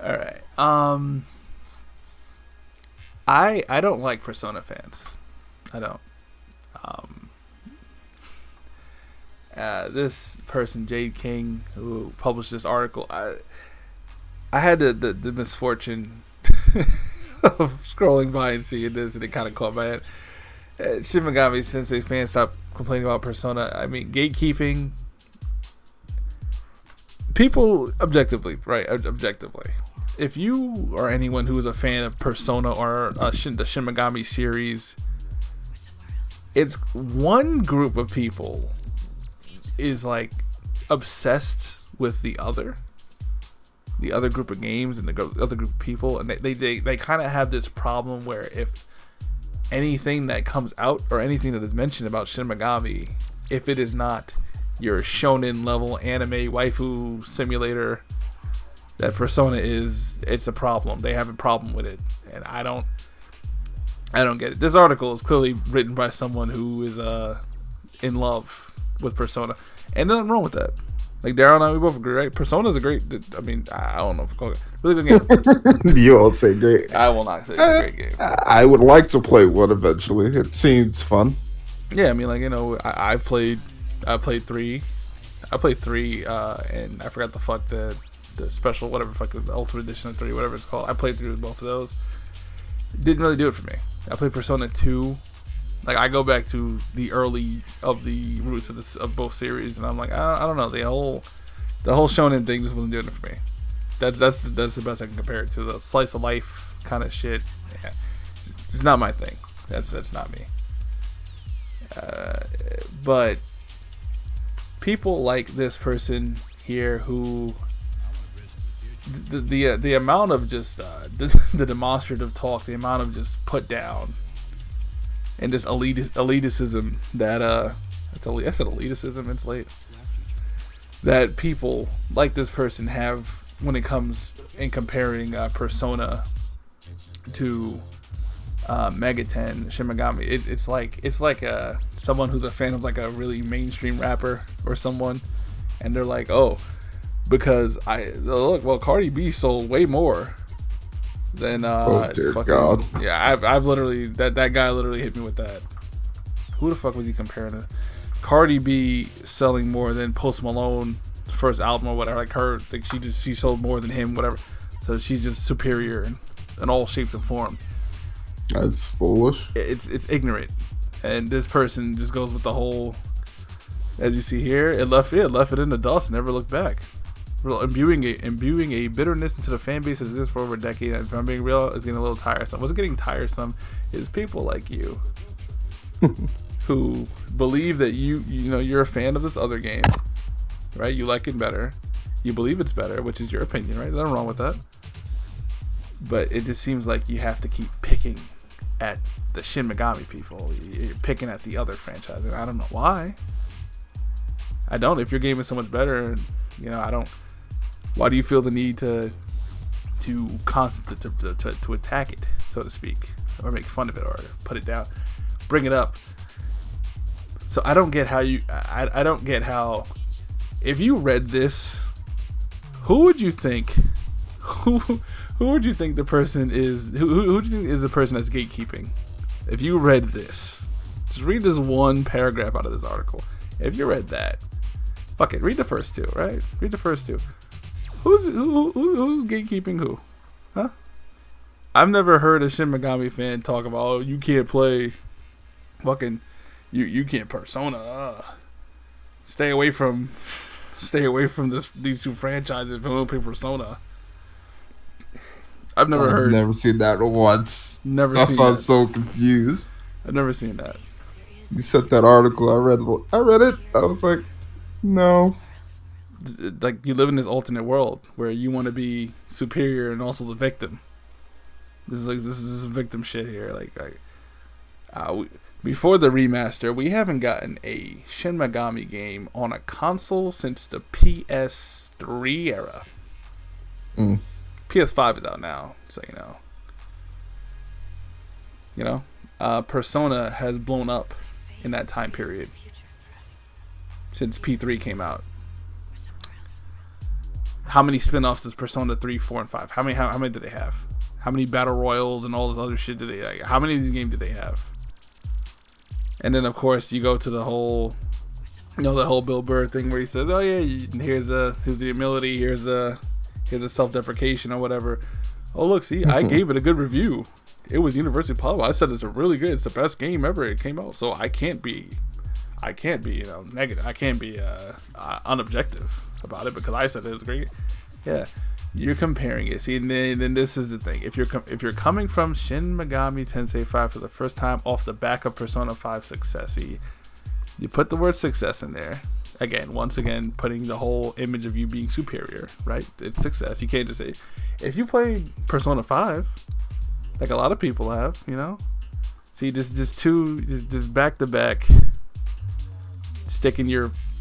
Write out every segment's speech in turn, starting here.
All right. I don't like Persona fans. I don't. Um, this person, Jade King, who published this article, I had the misfortune of scrolling by and seeing this, and it kind of caught my head. Shin Megami Tensei fans stop complaining about Persona. I mean, gatekeeping. People objectively, right? Objectively, if you or anyone who is a fan of Persona or the Shin Megami series, it's one group of people is like obsessed with the other group of games and the other group of people, and they kind of have this problem where if anything that comes out or anything that is mentioned about Shin Megami, if it is not your shonen level anime waifu simulator that Persona is, it's a problem. They have a problem with it, and I don't get it. This article is clearly written by someone who is in love with Persona, and nothing wrong with that. Like Daryl and I, we both agree, right? Persona is a great. I mean, I don't know if it's really good game. You won't say great. I will not say it's a great game. I would like to play one eventually. It seems fun. Yeah, I mean, like, you know, I played 3. I played 3, and I forgot the special, whatever, fuck, the Ultimate Edition of 3, whatever it's called. I played through both of those. Didn't really do it for me. I played Persona 2. Like, I go back to the early of the roots of both series, and I'm like, I don't know, the whole shonen thing just wasn't doing it for me. That's the best I can compare it to. The slice of life kind of shit. Yeah, it's not my thing. That's not me. But people like this person here who the amount of just the demonstrative talk, the amount of just put down and just elitism that I said elitism, it's late, that people like this person have when it comes in comparing Persona to Megaten, Shin Megami. It's like someone who's a fan of like a really mainstream rapper or someone, and they're like, oh, because Cardi B sold way more than oh dear fucking, God. Yeah, I've literally that guy literally hit me with that. Who the fuck was he comparing to? Cardi B selling more than Post Malone first album or whatever. Like her, like she sold more than him, whatever. So she's just superior in all shapes and forms. That's foolish. It's ignorant, and this person just goes with the whole. As you see here, it left it in the dust, and never looked back. Imbuing a bitterness into the fan base that exists for over a decade. And if I'm being real, it's getting a little tiresome. What's getting tiresome is people like you who believe that you know you're a fan of this other game, right? You like it better, you believe it's better, which is your opinion, right? There's nothing wrong with that. But it just seems like you have to keep picking at the Shin Megami people. You're picking at the other franchises. I don't know why. I don't. If your game is so much better, you know, I don't. Why do you feel the need to attack it, so to speak, or make fun of it, or put it down, bring it up? So I don't get how I don't get how, if you read this, who would you think would you think the person is? Who do you think is the person that's gatekeeping? If you read this, just read this one paragraph out of this article. If you read that, fuck it, read the first two, right? Read the first two. Who's gatekeeping who? Huh? I've never heard a Shin Megami fan talk about, oh, you can't play fucking you can't Persona. Stay away from these two franchises if you want to play Persona. I've never seen that once. That's why I'm so confused. I've never seen that. You sent that article. I read it. I was like, no. Like, you live in this alternate world where you want to be superior and also the victim. This is victim shit here. Before the remaster, we haven't gotten a Shin Megami game on a console since the PS3 era. PS5 is out now, so you know. Persona has blown up in that time period since P3 came out. How many spin-offs does Persona 3, 4, and 5? How many do they have? How many battle royals and all this other shit do they like? How many of these games do they have? And then of course you go to the whole, the whole Bill Burr thing where he says, "Oh yeah, here's the humility, here's the self-deprecation or whatever." Oh look, see, I gave it a good review. It was universally popular. I said it's the best game ever. It came out, so I can't be negative. I can't be unobjective about it because I said it was great. Yeah, you're comparing it. See, and then this is the thing. If you're coming from Shin Megami Tensei 5 for the first time off the back of Persona 5 success, you put the word success in there. Once again, putting the whole image of you being superior, right? It's success. You can't just say, if you played Persona 5, like a lot of people have, See, just back to back,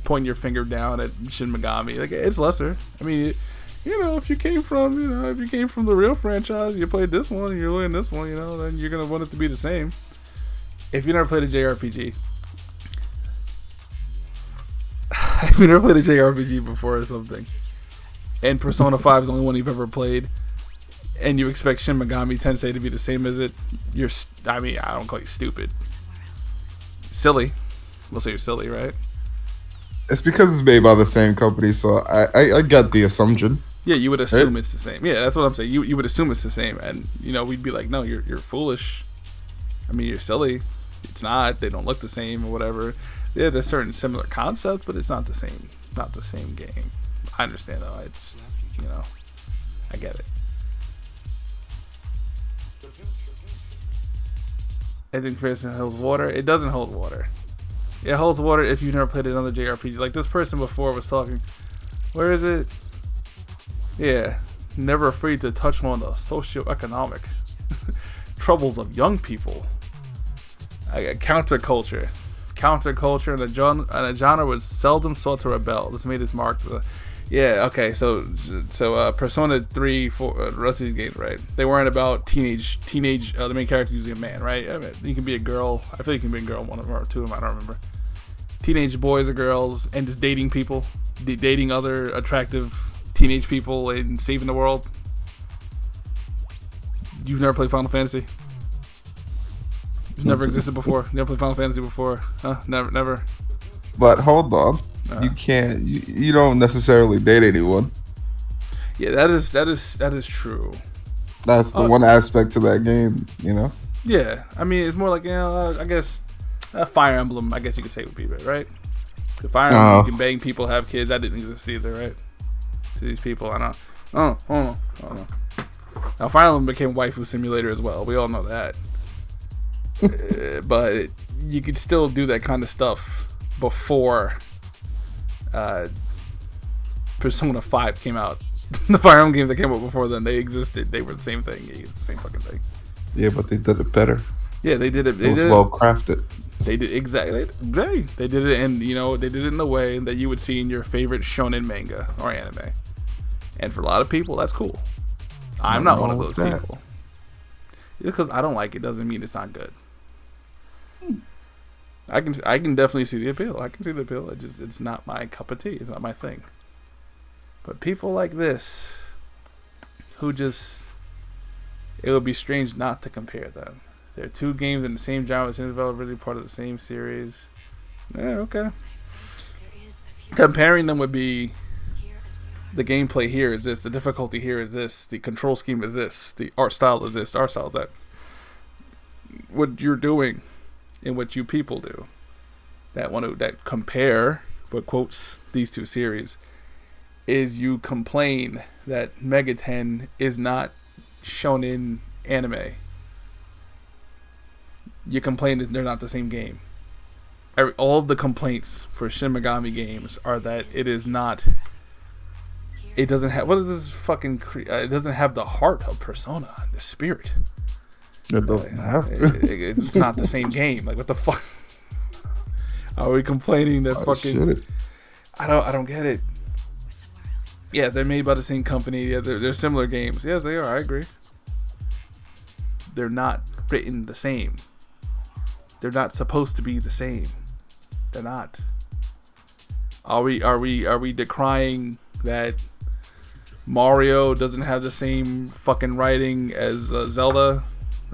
pointing your finger down at Shin Megami. Like, it's lesser. I mean, if you came from the real franchise, you played this one, and you're learning this one, then you're gonna want it to be the same. If you never played a JRPG. If you never played a JRPG before or something, and Persona 5 is the only one you've ever played, and you expect Shin Megami Tensei to be the same as it, I don't call you stupid. Silly. We'll say you're silly, right? It's because it's made by the same company, so I get the assumption. Yeah, you would assume it's the same. Yeah, that's what I'm saying. You would assume it's the same, and we'd be like, no, you're foolish. I mean, you're silly. It's not. They don't look the same or whatever. Yeah, there's certain similar concepts, but it's not the same. Not the same game. I understand though. It's I get it. I think Persona holds water. It doesn't hold water. It holds water if you've never played another JRPG. Like this person before was talking. Where is it? Yeah, never afraid to touch on the socioeconomic troubles of young people. Counterculture and a genre was seldom sought to rebel. This made its mark. Yeah, okay. So Persona 3, 4, the rest of these games, right? They weren't about teenage. The main character using a man, right? I mean, you can be a girl. I feel you can be a girl. One of them or two of them. I don't remember. Teenage boys or girls, and just dating people, dating other attractive teenage people, and saving the world. You've never played Final Fantasy? It's never existed before. Never played Final Fantasy before? Huh? Never. But hold on, you can't. You don't necessarily date anyone. Yeah, that is true. That's the one aspect to that game, Yeah, I mean, it's more like I guess a Fire Emblem. I guess you could say would be it, right? The Fire Emblem, you can bang people, have kids. That didn't exist either, right? To these people, I know. Oh no. Now, Fire Emblem became Waifu Simulator as well. We all know that. But you could still do that kind of stuff before Persona 5 came out. The Fire Emblem games that came out before then, they existed. They were the same thing. It's the same fucking thing. Yeah, but they did it better. Yeah, they did it. It was well crafted. They did exactly. They did it, and they did it in the way that you would see in your favorite shonen manga or anime. And for a lot of people, that's cool. I'm not one of those people. Just because I don't like it doesn't mean it's not good. I can definitely see the appeal. I can see the appeal. It's not my cup of tea. It's not my thing. But people like this, who just, it would be strange not to compare them. They're two games in the same genre, same developer, really part of the same series. Yeah, okay. Comparing them would be, the gameplay here is this, the difficulty here is this, the control scheme is this, the art style is this, the art style is that. What you're doing and what you people do that compare, but quotes, these two series, is you complain that Megaten is not shonen anime. You complain that they're not the same game. All of the complaints for Shin Megami games are that it is not. It doesn't have. What is this fucking? It doesn't have the heart of Persona, the spirit. It doesn't have. It's not the same game. Like, what the fuck? Are we complaining that fucking? Shit. I don't get it. Yeah, they're made by the same company. Yeah, they're similar games. Yes, they are. I agree. They're not written the same. They're not supposed to be the same. They're not. Are we decrying that Mario doesn't have the same fucking writing as Zelda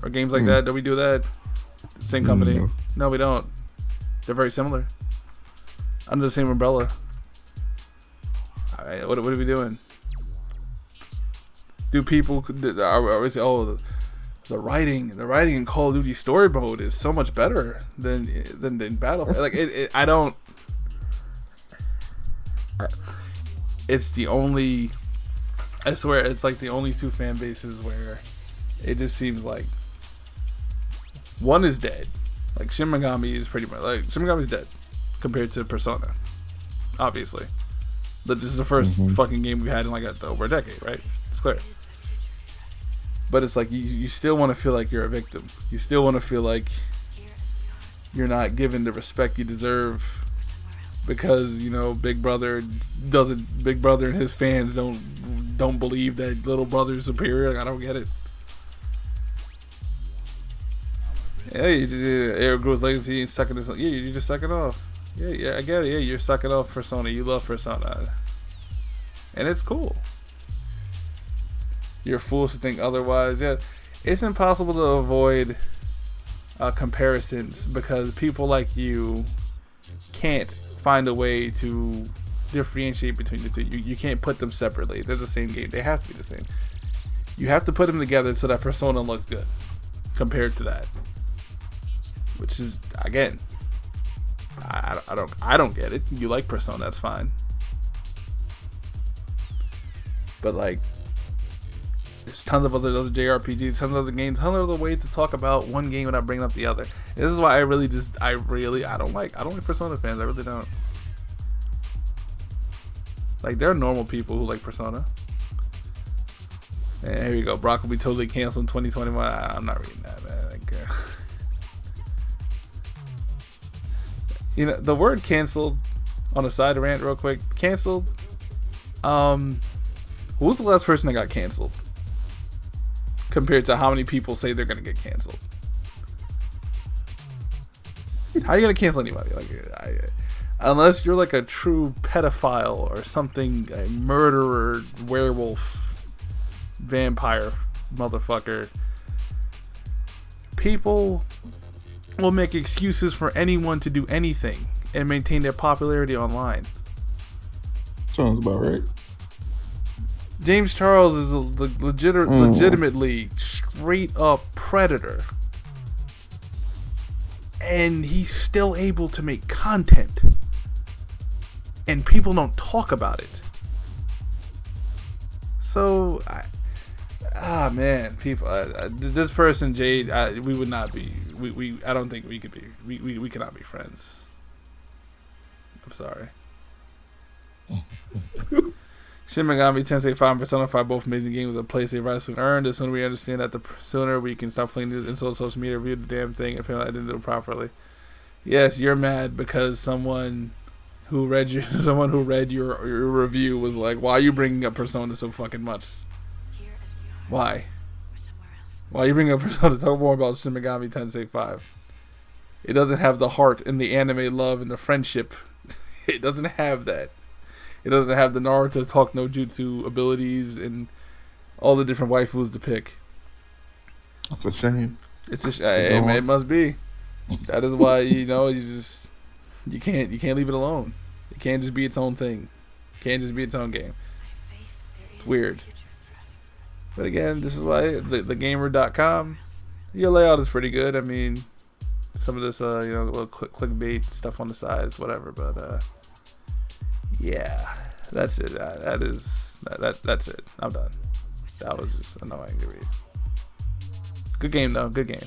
or games like that. Do we do that? Same company? No, we don't. They're very similar. Under the same umbrella. What are we doing? Do people are we say, oh, the writing in Call of Duty story mode is so much better than Battlefield? Like I don't. It's the only. I swear, it's like the only two fan bases where it just seems like one is dead. Like Shin Megami is pretty much like Shin Megami's dead compared to Persona. Obviously, but this is the first fucking game we've had in like over a decade, right? It's clear. But it's like you still want to feel like you're a victim. You still want to feel like you're not given the respect you deserve because Big Brother and his fans don't believe that little brother is superior. Like, I don't get it. Hey, Eric Grove's legacy ain't sucking this. Yeah, you're just sucking off. Yeah, I get it. Yeah, you're sucking off Persona. You love Persona, and it's cool. You're fools to think otherwise. Yeah, it's impossible to avoid comparisons because people like you can't find a way to differentiate between the two. You can't put them separately. They're the same game. They have to be the same. You have to put them together so that Persona looks good compared to that. Which is, again, I don't get it. You like Persona, that's fine. But like, there's tons of other JRPGs, tons of other games, tons of other ways to talk about one game without bringing up the other. This is why I don't like Persona fans. I really don't. Like, there are normal people who like Persona. And here we go. Brock will be totally canceled in 2021. I'm not reading that, man. Like, the word canceled, on the side of rant real quick. Canceled. Who was the last person that got canceled? Compared to how many people say they're going to get canceled. How are you going to cancel anybody? Like, unless you're like a true pedophile or something, a murderer, werewolf, vampire, motherfucker. People will make excuses for anyone to do anything and maintain their popularity online. Sounds about right. James Charles is a legitimately straight up predator. And he's still able to make content. And people don't talk about it. So, man, people, this person, Jade, we would not be, I don't think we could be, we cannot be friends. I'm sorry. Shin Megami Tensei 5 and Persona 5 both amazing games with a place they rightfully earned. The sooner we understand that, the sooner we can stop flinging these insults on social media, review the damn thing, and feel like I didn't do it properly. Yes, you're mad because someone who read your review was like, "Why are you bringing up Persona so fucking much? Why? Why are you bringing up Persona? Talk more about Shin Megami Tensei 5. It doesn't have the heart and the anime love and the friendship. It doesn't have that. It doesn't have the Naruto talk no jutsu abilities and all the different waifus to pick. That's a shame. It must be. That is why you can't leave it alone. It can't just be its own thing. It can't just be its own game. It's weird. But again, this is why thegamer.com, your layout is pretty good. I mean, some of this little clickbait stuff on the sides, whatever, but yeah, that's it. That's it. I'm done. That was just annoying to read. Good game though. Good game.